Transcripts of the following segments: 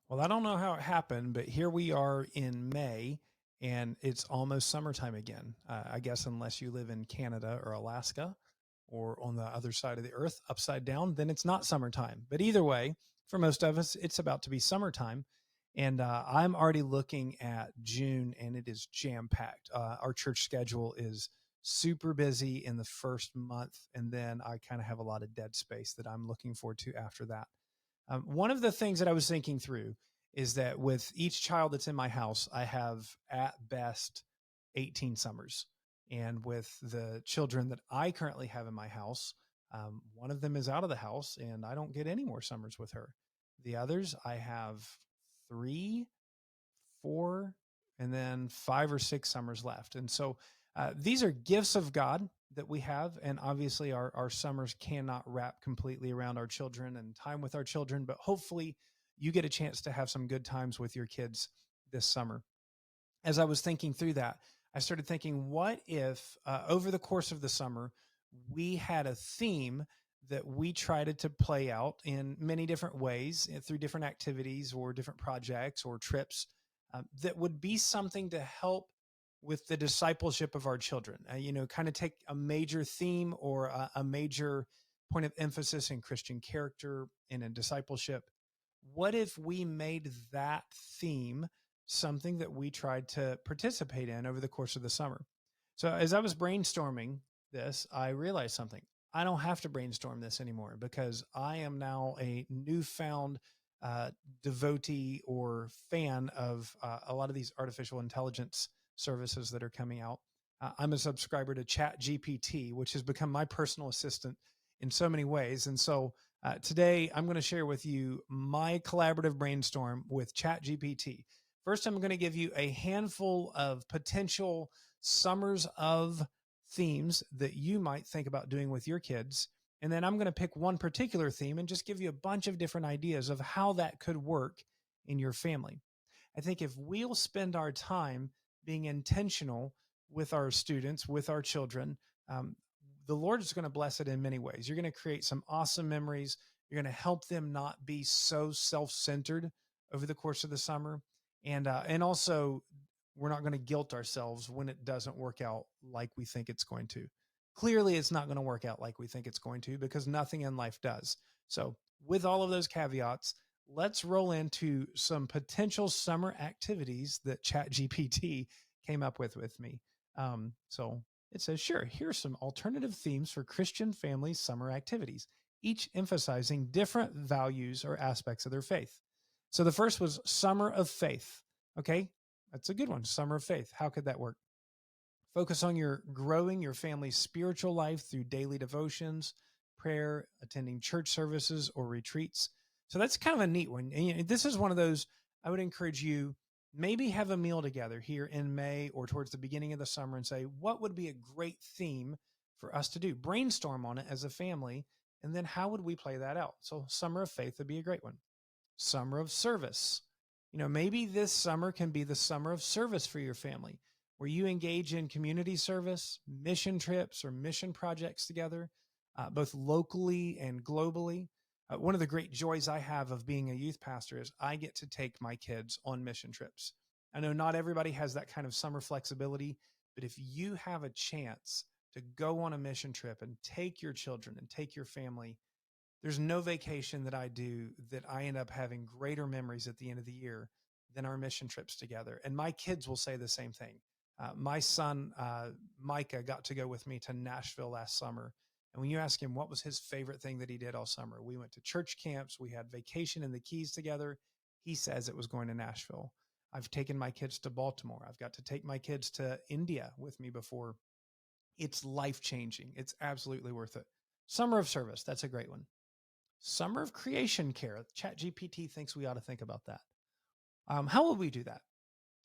Well, I don't know how it happened, but here we are in May and it's almost summertime again. I guess unless you live in Canada or Alaska or on the other side of the earth, upside down, then it's not summertime. But either way, for most of us, it's about to be summertime. And I'm already looking at June and it is jam packed. Our church schedule is super busy in the first month. And then I kind of have a lot of dead space that I'm looking forward to after that. One of the things that I was thinking through is that with each child that's in my house, I have at best 18 summers. And with the children that I currently have in my house, one of them is out of the house and I don't get any more summers with her. The others, I have three, four, and then 5 or 6 summers left. And so these are gifts of God that we have. And obviously, our summers cannot wrap completely around our children and time with our children, but hopefully, you get a chance to have some good times with your kids this summer. As I was thinking through that, I started thinking, what if over the course of the summer, we had a theme that we tried to play out in many different ways through different activities or different projects or trips that would be something to help with the discipleship of our children? Kind of take a major theme or a major point of emphasis in Christian character and in discipleship. What if we made that theme something that we tried to participate in over the course of the summer? So as I was brainstorming this, I realized something. I don't have to brainstorm this anymore because I am now a newfound uh, devotee or fan of a lot of these artificial intelligence services that are coming out. I'm a subscriber to Chat GPT, which has become my personal assistant in so many ways. And so today I'm going to share with you my collaborative brainstorm with Chat GPT. First, I'm going to give you a handful of potential summers of themes that you might think about doing with your kids. And then I'm going to pick one particular theme and just give you a bunch of different ideas of how that could work in your family. I think if we'll spend our time being intentional with our students, with our children, the Lord is going to bless it in many ways. You're going to create some awesome memories. You're going to help them not be so self-centered over the course of the summer, and also we're not going to guilt ourselves when it doesn't work out like we think it's going to. Clearly, it's not going to work out like we think it's going to because nothing in life does. So, with all of those caveats, let's roll into some potential summer activities that ChatGPT came up with me. So it says, sure, here's some alternative themes for Christian families' summer activities, each emphasizing different values or aspects of their faith. So the first was Summer of Faith. Okay, that's a good one. Summer of Faith. How could that work? Focus on your growing your family's spiritual life through daily devotions, prayer, attending church services or retreats. So that's kind of a neat one. And this is one of those I would encourage you maybe have a meal together here in May or towards the beginning of the summer and say, what would be a great theme for us to do? Brainstorm on it as a family. And then how would we play that out? So Summer of Faith would be a great one. Summer of Service. Maybe this summer can be the summer of service for your family, where you engage in community service, mission trips, or mission projects together, both locally and globally. One of the great joys I have of being a youth pastor is I get to take my kids on mission trips. I know not everybody has that kind of summer flexibility, but if you have a chance to go on a mission trip and take your children and take your family, there's no vacation that I do that I end up having greater memories at the end of the year than our mission trips together. And my kids will say the same thing. My son, Micah, got to go with me to Nashville last summer. And when you ask him what was his favorite thing that he did all summer, we went to church camps, we had vacation in the Keys together. He says it was going to Nashville. I've taken my kids to Baltimore. I've got to take my kids to India with me before. It's life changing. It's absolutely worth it. Summer of Service. That's a great one. Summer of Creation Care. ChatGPT thinks we ought to think about that. How will we do that?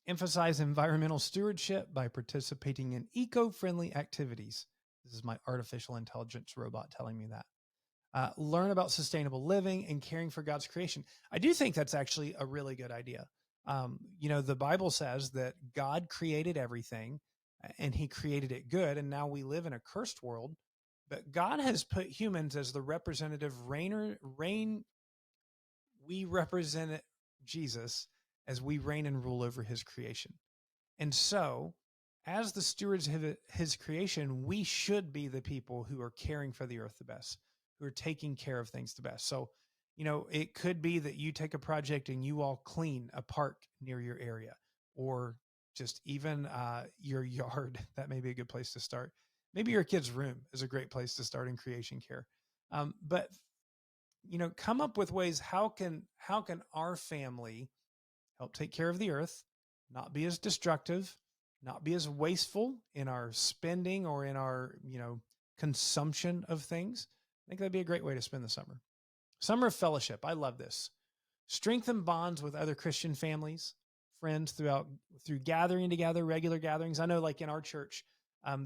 Emphasize environmental stewardship by participating in eco-friendly activities. This is my artificial intelligence robot telling me that. Learn about sustainable living and caring for God's creation. I do think that's actually a really good idea. The Bible says that God created everything and he created it good. And now we live in a cursed world, but God has put humans as the representative reign. We represent Jesus as we reign and rule over his creation. And so, as the stewards of his creation, we should be the people who are caring for the earth the best, who are taking care of things the best. So, it could be that you take a project and you all clean a park near your area, or just even your yard. That may be a good place to start. Maybe your kid's room is a great place to start in creation care. But come up with ways, how can our family help take care of the earth, not be as destructive, not be as wasteful in our spending or in our, consumption of things. I think that'd be a great way to spend the summer. Summer of fellowship. I love this. Strengthen bonds with other Christian families, friends through gathering together, regular gatherings. I know, like in our church,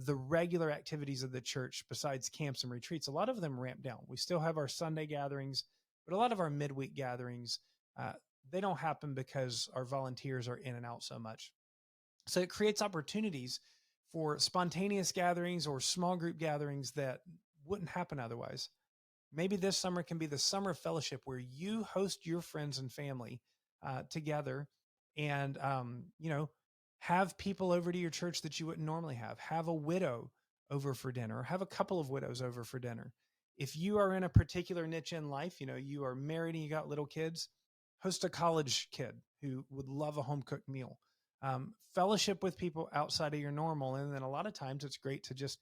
the regular activities of the church, besides camps and retreats, a lot of them ramp down. We still have our Sunday gatherings, but a lot of our midweek gatherings, they don't happen because our volunteers are in and out so much. So it creates opportunities for spontaneous gatherings or small group gatherings that wouldn't happen otherwise. Maybe this summer can be the summer of fellowship where you host your friends and family together and, have people over to your church that you wouldn't normally have. Have a widow over for dinner, or have a couple of widows over for dinner. If you are in a particular niche in life, you are married and you got little kids, host a college kid who would love a home cooked meal. Fellowship with people outside of your normal. And then a lot of times it's great to just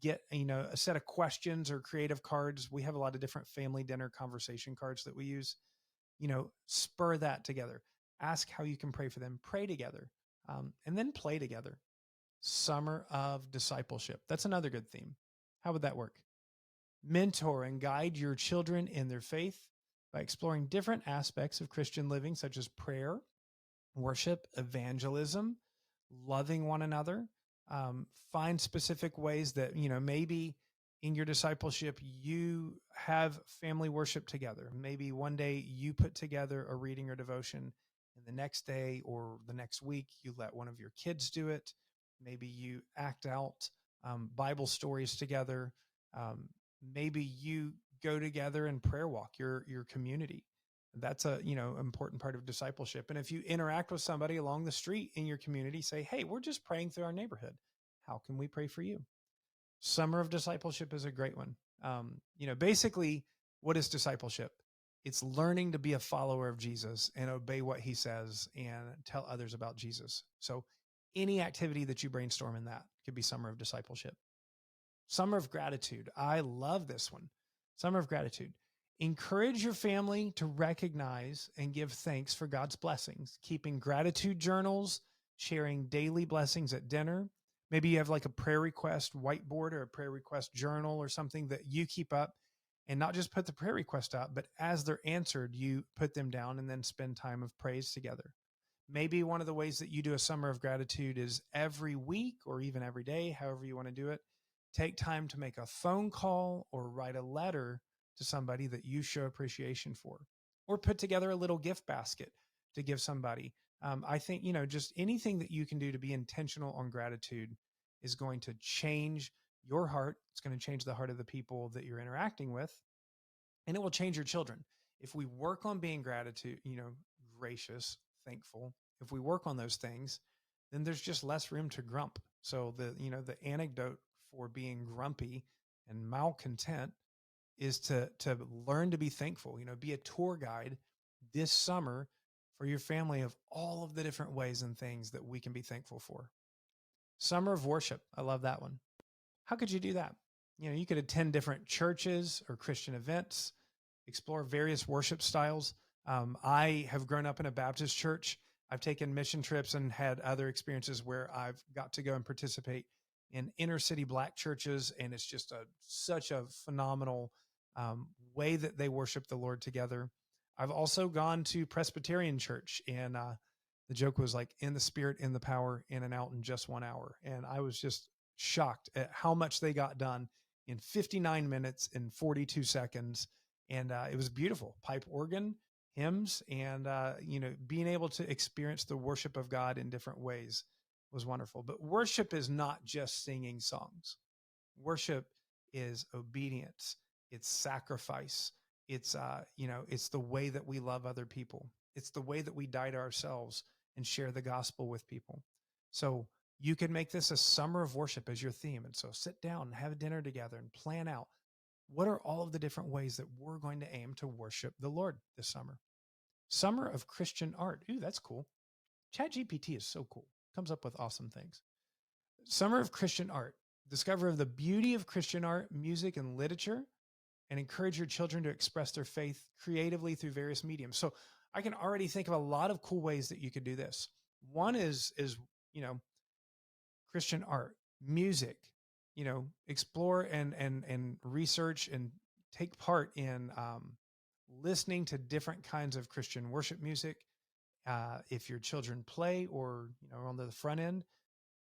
get, a set of questions or creative cards. We have a lot of different family dinner conversation cards that we use. Spur that together. Ask how you can pray for them, pray together, and then play together. Summer of discipleship. That's another good theme. How would that work? Mentor and guide your children in their faith by exploring different aspects of Christian living, such as prayer, worship, evangelism, loving one another. Find specific ways that, maybe in your discipleship, you have family worship together. Maybe one day you put together a reading or devotion, and the next day or the next week, you let one of your kids do it. Maybe you act out Bible stories together. Maybe you go together and prayer walk your community. That's a, important part of discipleship. And if you interact with somebody along the street in your community, say, hey, we're just praying through our neighborhood. How can we pray for you? Summer of discipleship is a great one. Basically, what is discipleship? It's learning to be a follower of Jesus and obey what he says and tell others about Jesus. So any activity that you brainstorm in that could be summer of discipleship. Summer of gratitude. I love this one. Summer of gratitude. Encourage your family to recognize and give thanks for God's blessings, keeping gratitude journals, sharing daily blessings at dinner. Maybe you have like a prayer request whiteboard or a prayer request journal or something that you keep up, and not just put the prayer request up, but as they're answered, you put them down and then spend time of praise together. Maybe one of the ways that you do a summer of gratitude is every week or even every day, however you want to do it, take time to make a phone call or write a letter to somebody that you show appreciation for, or put together a little gift basket to give somebody. I think, just anything that you can do to be intentional on gratitude is going to change your heart. It's going to change the heart of the people that you're interacting with, and it will change your children. If we work on being gracious, thankful, if we work on those things, then there's just less room to grump. So the anecdote for being grumpy and malcontent is to learn to be thankful, be a tour guide this summer for your family of all of the different ways and things that we can be thankful for. Summer of worship. I love that one. How could you do that? You could attend different churches or Christian events, explore various worship styles. I have grown up in a Baptist church. I've taken mission trips and had other experiences where I've got to go and participate in inner city Black churches. And it's just such a phenomenal way that they worship the Lord together. I've also gone to Presbyterian church, and the joke was like, in the spirit, in the power, in and out in just 1 hour. And I was just shocked at how much they got done in 59 minutes and 42 seconds. And it was beautiful. Pipe organ, hymns, and, being able to experience the worship of God in different ways was wonderful. But worship is not just singing songs. Worship is obedience. It's sacrifice. It's, it's the way that we love other people. It's the way that we die to ourselves and share the gospel with people. So you can make this a summer of worship as your theme. And so sit down and have a dinner together and plan out what are all of the different ways that we're going to aim to worship the Lord this summer. Summer of Christian art. Ooh, that's cool. Chat GPT is so cool. Comes up with awesome things. Summer of Christian art. Discover the beauty of Christian art, music, and literature, and encourage your children to express their faith creatively through various mediums. So I can already think of a lot of cool ways that you could do this. One is Christian art, music, explore and research and take part in listening to different kinds of Christian worship music. If your children play or on the front end,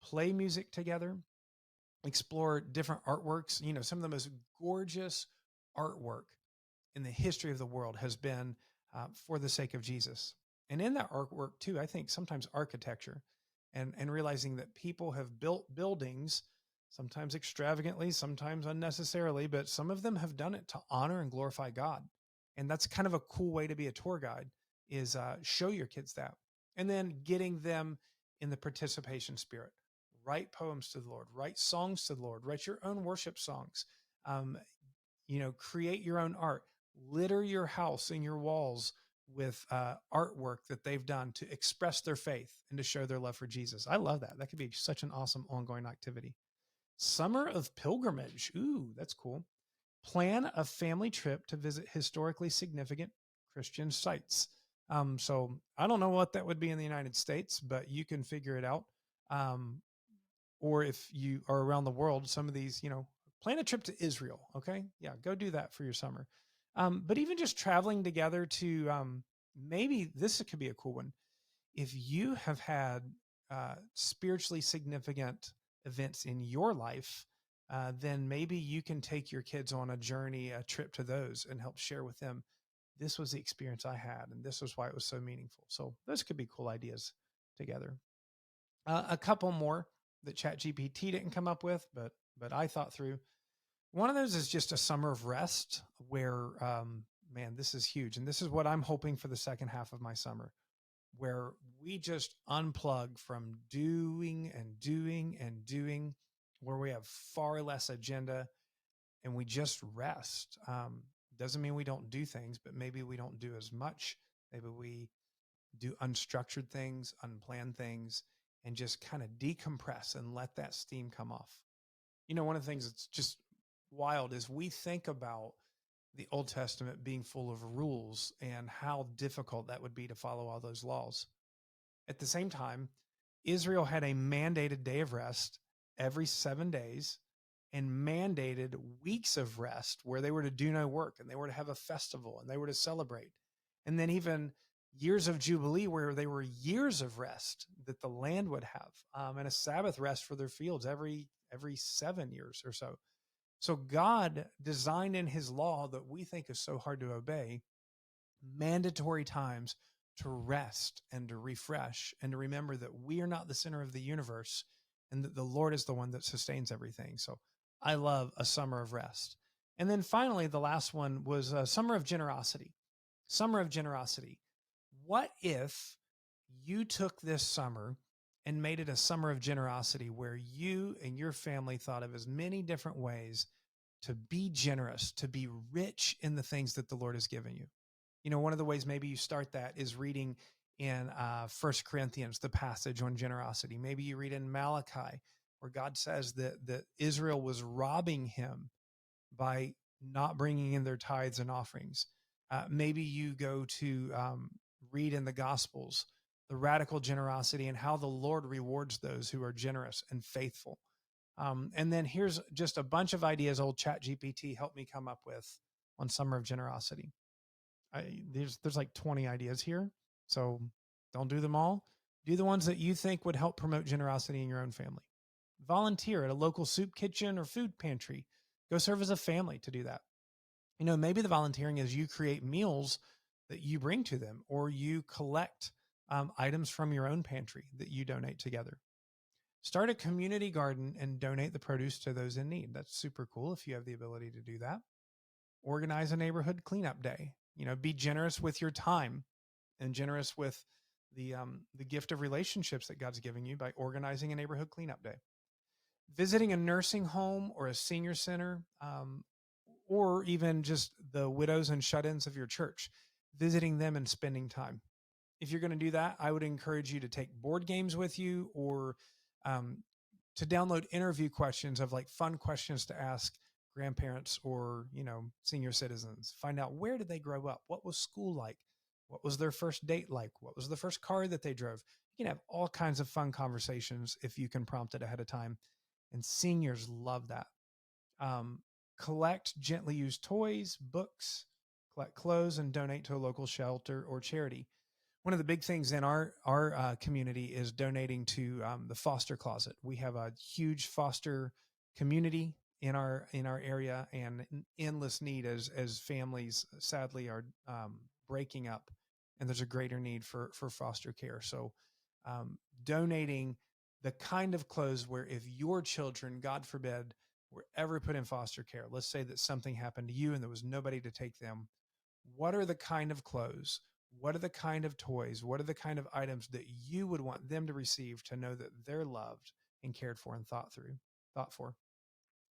play music together, explore different artworks. Some of the most gorgeous artwork in the history of the world has been for the sake of Jesus. And in that artwork too, I think sometimes architecture and realizing that people have built buildings, sometimes extravagantly, sometimes unnecessarily, but some of them have done it to honor and glorify God. And that's kind of a cool way to be a tour guide, is show your kids that. And then getting them in the participation spirit. Write poems to the Lord, write songs to the Lord, write your own worship songs, create your own art, litter your house and your walls with artwork that they've done to express their faith and to show their love for Jesus. I love that. That could be such an awesome ongoing activity. Summer of pilgrimage. Ooh, that's cool. Plan a family trip to visit historically significant Christian sites. So I don't know what that would be in the United States, but you can figure it out. Or if you are around the world, some of these, plan a trip to Israel. Okay. Yeah. Go do that for your summer. But even just traveling together to, maybe this could be a cool one. If you have had spiritually significant events in your life, then maybe you can take your kids on a journey, a trip to those, and help share with them. This was the experience I had, and this was why it was so meaningful. So those could be cool ideas together. A couple more that Chat GPT didn't come up with, but I thought through. One of those is just a summer of rest where, man, this is huge. And this is what I'm hoping for the second half of my summer, where we just unplug from doing and doing and doing, where we have far less agenda and we just rest. Doesn't mean we don't do things, but maybe we don't do as much. Maybe we do unstructured things, unplanned things, and just kind of decompress and let that steam come off. One of the things that's just wild is we think about the Old Testament being full of rules and how difficult that would be to follow all those laws. At the same time, Israel had a mandated day of rest every 7 days and mandated weeks of rest where they were to do no work and they were to have a festival and they were to celebrate. And then even years of Jubilee where they were years of rest that the land would have, and a Sabbath rest for their fields every 7 years or so. So God designed in his law that we think is so hard to obey, mandatory times to rest and to refresh and to remember that we are not the center of the universe and that the Lord is the one that sustains everything. So I love a summer of rest. And then finally, the last one was a summer of generosity. Summer of generosity. What if you took this summer and made it a summer of generosity where you and your family thought of as many different ways to be generous, to be rich in the things that the Lord has given you? One of the ways maybe you start that is reading in 1 Corinthians, the passage on generosity. Maybe you read in Malachi, where God says that Israel was robbing him by not bringing in their tithes and offerings. Maybe you go to read in the Gospels, the radical generosity and how the Lord rewards those who are generous and faithful. And then here's just a bunch of ideas old Chat GPT helped me come up with on Summer of Generosity. There's like 20 ideas here, so don't do them all. Do the ones that you think would help promote generosity in your own family. Volunteer at a local soup kitchen or food pantry. Go serve as a family to do that. Maybe the volunteering is you create meals that you bring to them, or you collect items from your own pantry that you donate together. Start a community garden and donate the produce to those in need. That's super cool if you have the ability to do that. Organize a neighborhood cleanup day. Be generous with your time and generous with the gift of relationships that God's giving you by organizing a neighborhood cleanup day. Visiting a nursing home or a senior center, or even just the widows and shut-ins of your church, visiting them and spending time. If you're going to do that, I would encourage you to take board games with you, or um, to download interview questions of like fun questions to ask grandparents or senior citizens. Find out, where did they grow up, what was school like, what was their first date like, what was the first car that they drove. You can have all kinds of fun conversations if you can prompt it ahead of time, and seniors love that. um, Collect gently used toys, books, collect clothes, and donate to a local shelter or charity. One of the big things in our community is donating to the foster closet. We have a huge foster community in our area, and endless need as families sadly are breaking up, and there's a greater need for foster care. So donating the kind of clothes where, if your children, God forbid, were ever put in foster care, let's say that something happened to you and there was nobody to take them, what are the kind of clothes, what are the kind of toys, what are the kind of items that you would want them to receive to know that they're loved and cared for and thought for?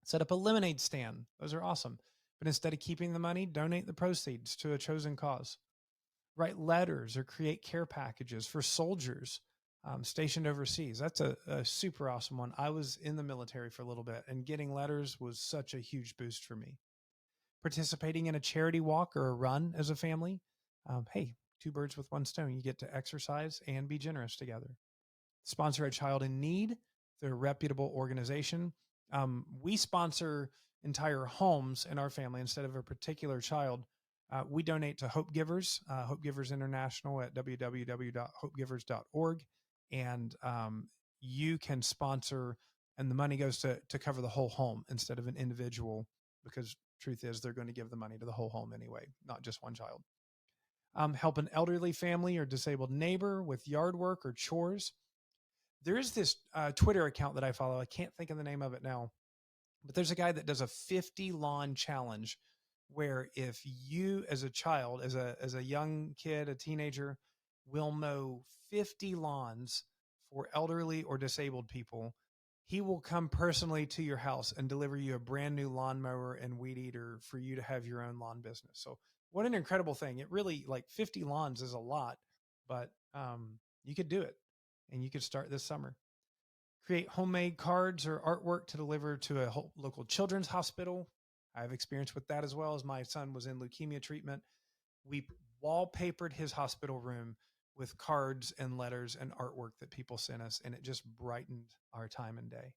Set up a lemonade stand. Those are awesome. But instead of keeping the money, donate the proceeds to a chosen cause. Write letters or create care packages for soldiers stationed overseas. That's a super awesome one. I was in the military for a little bit, and getting letters was such a huge boost for me. Participating in a charity walk or a run as a family. Hey, two birds with one stone. You get to exercise and be generous together. Sponsor a child in need. They're a reputable organization. We sponsor entire homes in our family instead of a particular child. We donate to Hope Givers, Hope Givers International at www.hopegivers.org. And you can sponsor, and the money goes to cover the whole home instead of an individual, because truth is they're going to give the money to the whole home anyway, not just one child. Help an elderly family or disabled neighbor with yard work or chores. There is this Twitter account that I follow. I can't think of the name of it now, but there's a guy that does a 50 lawn challenge, where if you, as a child, as a young kid, a teenager, will mow 50 lawns for elderly or disabled people, he will come personally to your house and deliver you a brand new lawnmower and weed eater for you to have your own lawn business. So what an incredible thing. It really, like, 50 lawns is a lot, but you could do it, and you could start this summer. Create homemade cards or artwork to deliver to a local children's hospital. I have experience with that as well, as my son was in leukemia treatment. We wallpapered his hospital room with cards and letters and artwork that people sent us, and it just brightened our time and day.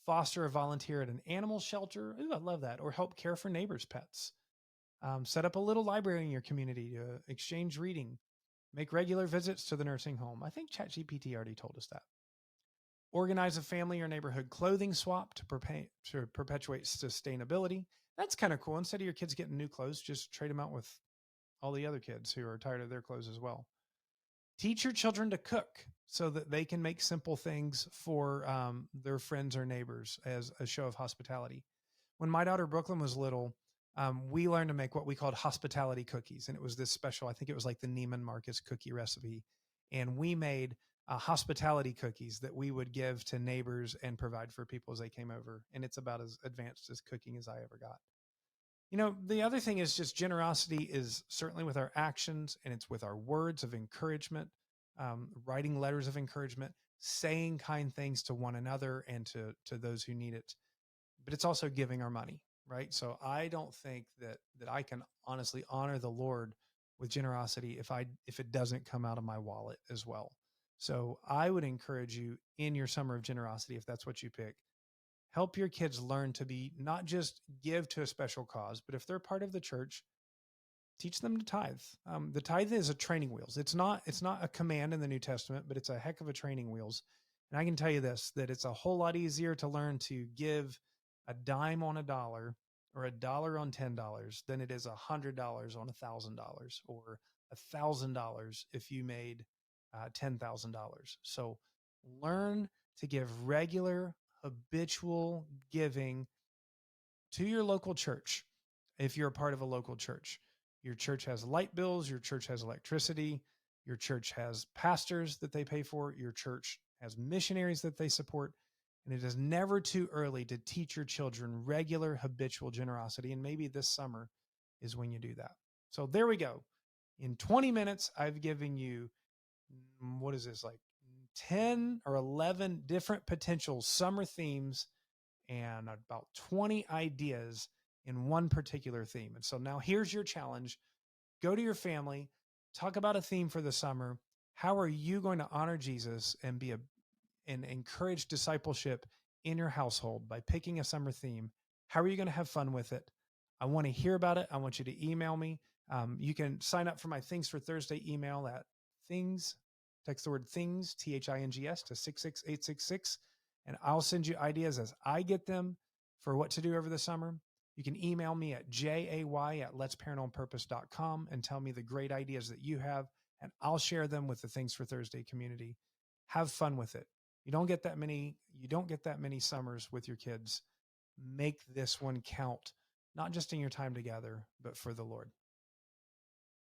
Foster or volunteer at an animal shelter. Ooh, I love that. Or help care for neighbors' pets. Set up a little library in your community to exchange reading. Make regular visits to the nursing home. I think Chat GPT already told us that. Organize a family or neighborhood clothing swap to perpetuate sustainability. That's kind of cool. Instead of your kids getting new clothes, just trade them out with all the other kids who are tired of their clothes as well. Teach your children to cook so that they can make simple things for their friends or neighbors as a show of hospitality. When my daughter Brooklyn was little, we learned to make what we called hospitality cookies. And it was this special, I think it was like the Neiman Marcus cookie recipe. And we made hospitality cookies that we would give to neighbors and provide for people as they came over. And it's about as advanced as cooking as I ever got. The other thing is just generosity is certainly with our actions, and it's with our words of encouragement, writing letters of encouragement, saying kind things to one another and to those who need it. But it's also giving our money, right? So I don't think that I can honestly honor the Lord with generosity if it doesn't come out of my wallet as well. So I would encourage you, in your summer of generosity, if that's what you pick, help your kids learn to be, not just give to a special cause, but if they're part of the church, teach them to tithe. The tithe is a training wheels. It's not a command in the New Testament, but it's a heck of a training wheels. And I can tell you this, that it's a whole lot easier to learn to give a dime on a dollar or a dollar on $10 than it is $100 on $1,000, or $1,000 if you made $10,000. So learn to give regular, habitual giving to your local church. if you're a part of a local church. Your church has light bills, your church has electricity, your church has pastors that they pay for, your church has missionaries that they support. And it is never too early to teach your children regular habitual generosity. And maybe this summer is when you do that. So there we go. In 20 minutes, I've given you, what is this, like 10 or 11 different potential summer themes and about 20 ideas in one particular theme. And so now here's your challenge. Go to your family, talk about a theme for the summer. How are you going to honor Jesus and and encourage discipleship in your household by picking a summer theme? How are you going to have fun with it? I want to hear about it. I want you to email me. You can sign up for my Things for Thursday email at things, text the word things, THINGS to 66866. And I'll send you ideas as I get them for what to do over the summer. You can email me at jay@letsparentonpurpose.com and tell me the great ideas that you have, and I'll share them with the Things for Thursday community. Have fun with it. You don't get that many summers with your kids. Make this one count, not just in your time together, but for the Lord.